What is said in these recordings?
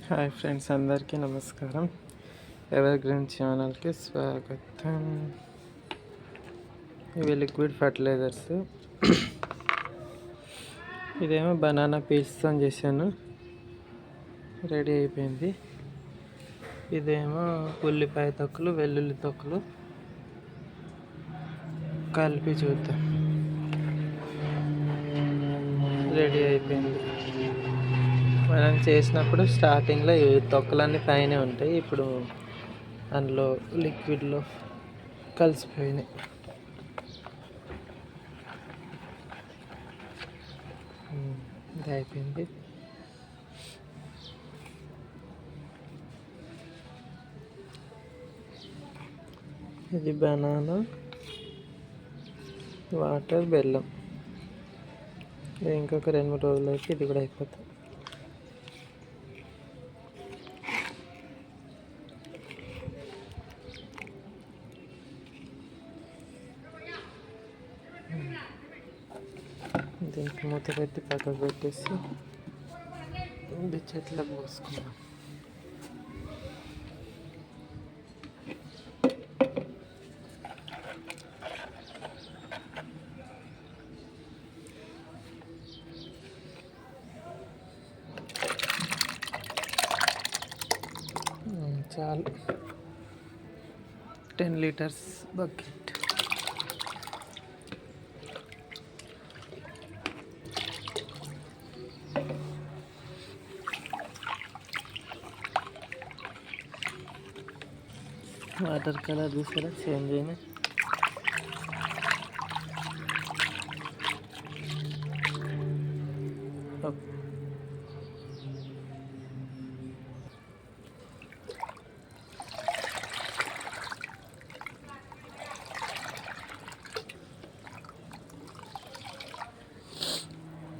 Hi friends, అందరికీ నమస్కారం. Ever green ఛానల్కి స్వాగతం. ఇవి లిక్విడ్ ఫర్టిలైజర్స్. ఇదేమో బనానా పీల్స్తో చేశాను, రెడీ అయిపోయింది. ఇదేమో ఉల్లిపాయ తొక్కులు, వెల్లుల్లి తొక్కులు కలిపి చూద్దాం. రెడీ అయిపోయింది. మనం చేసినప్పుడు స్టార్టింగ్లో ఈ తొక్కలన్నీ పైనే ఉంటాయి, ఇప్పుడు అందులో లిక్విడ్లో కలిసిపోయినాయి. ఇది అయిపోయింది. ఇది బనానా, వాటర్, బెల్లం. ఇంకొక 2-3 రోజులకి ఇది కూడా అయిపోతుంది. దీనికి మూత పెట్టి పక్కకు పెట్టేసి ఇది చెట్లకు పోసుకున్నాం. చాలు. 10 లీటర్స్ బకెట్. వాటర్ కలర్ చూసారా, చేంజ్ అయినా.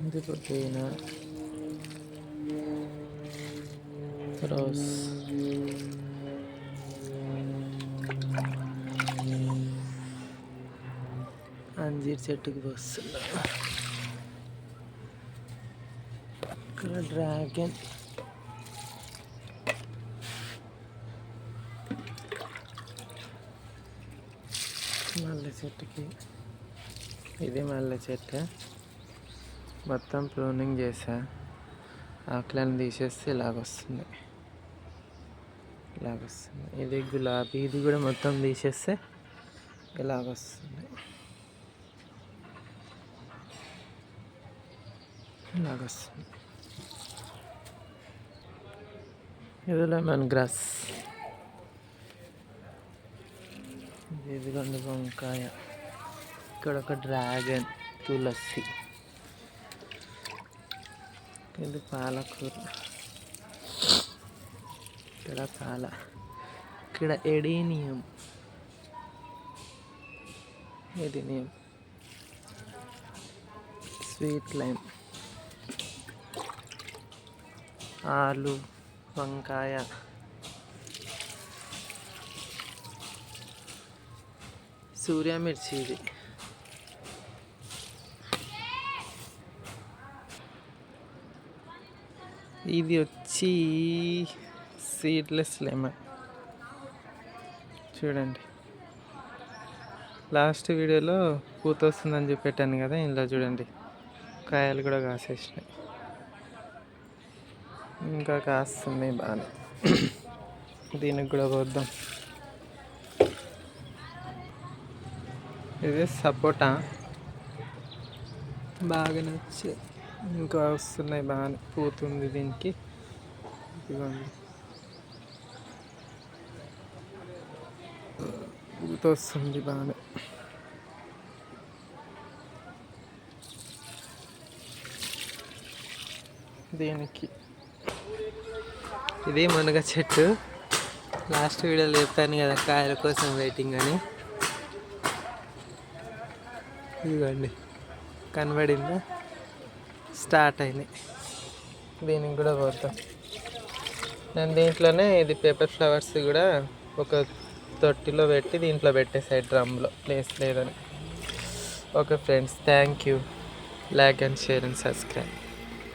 ఇది పుదీనా, రోజ్, అంజీర్ చెట్టుకు పోస్తున్నా. ఇక్కడ డ్రాగన్, మల్లె చెట్టుకి. ఇది మల్లె చెట్టు, మొత్తం ప్రూనింగ్ చేసా. ఆకులను తీసేస్తే ఇలాగొస్తుంది. ఇది గులాబీ, ఇది కూడా మొత్తం తీసేస్తే ఇలాగొస్తుంది. ఇది లెమన్ గ్రాస్. ఇదిగోండి వంకాయ. ఇక్కడ ఒక డ్రాగన్, తులసి. ఇది పాలకూర. ఇక్కడ ఎడీనియం, స్వీట్ లైమ్, ఆలు, వంకాయ, సూర్యమిర్చి. ఇది వచ్చి సీడ్లెస్ లెమన్. చూడండి, లాస్ట్ వీడియోలో పూత వస్తుందని చూపెట్టాను కదా, ఇందులో చూడండి కాయలు కూడా కాసేసినాయి, ఇంకా కాస్తుంది బాగా. దీనికి కూడా పోద్దాం. ఇది సపోటా, బాగా నచ్చి ఇంకా వస్తున్నాయి, బాగా పూతుంది దీనికి. ఇదిగోండి, పూత వస్తుంది బాగా. దీనికి ఇది మునగ చెట్టు. లాస్ట్ వీడియోలో చెప్పాను కదా కాయల కోసం వెయిటింగ్ అని. ఇదిగోండి, కనబడిందా, స్టార్ట్ అయినాయి. దీనికి కూడా పోతాం. నేను దీంట్లోనే ఇది పేపర్ ఫ్లవర్స్ కూడా ఒక తొట్టిలో పెట్టి దీంట్లో పెట్టేసాయి, డ్రమ్లో ప్లేస్ లేదని. Okay friends, thank you. Like and share and subscribe.